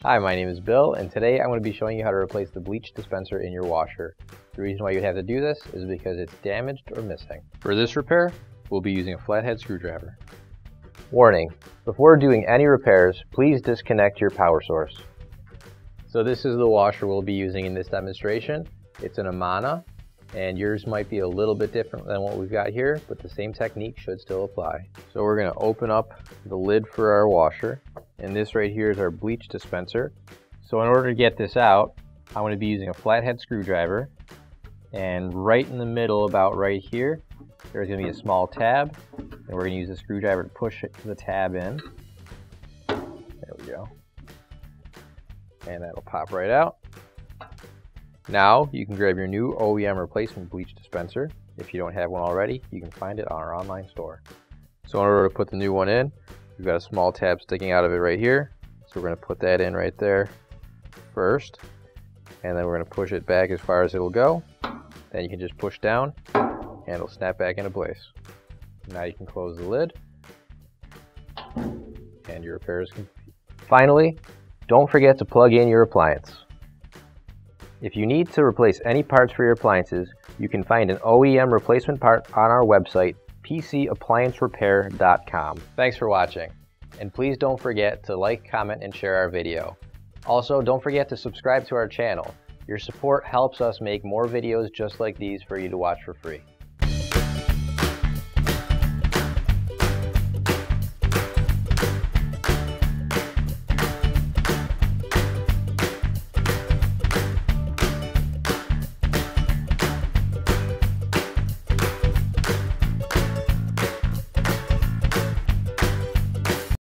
Hi, my name is Bill, and today I'm going to be showing you how to replace the bleach dispenser in your washer. The reason why you'd have to do this is because it's damaged or missing. For this repair, we'll be using a flathead screwdriver. Warning: before doing any repairs, please disconnect your power source. So this is the washer we'll be using in this demonstration. It's an Amana, and yours might be a little bit different than what we've got here, but the same technique should still apply. So we're going to open up the lid for our washer, and this right here is our bleach dispenser. So in order to get this out, I'm going to be using a flathead screwdriver, and right in the middle, about right here, there's going to be a small tab, and we're going to use the screwdriver to push the tab in. There we go. And that'll pop right out. Now you can grab your new OEM replacement bleach dispenser. If you don't have one already, you can find it on our online store. So in order to put the new one in, we've got a small tab sticking out of it right here. So we're going to put that in right there first, and then we're going to push it back as far as it'll go. Then you can just push down and it'll snap back into place. Now you can close the lid and your repair is complete. Finally, don't forget to plug in your appliance. If you need to replace any parts for your appliances, you can find an OEM replacement part on our website, PCApplianceRepair.com. Thanks for watching, and please don't forget to like, comment, and share our video. Also, don't forget to subscribe to our channel. Your support helps us make more videos just like these for you to watch for free.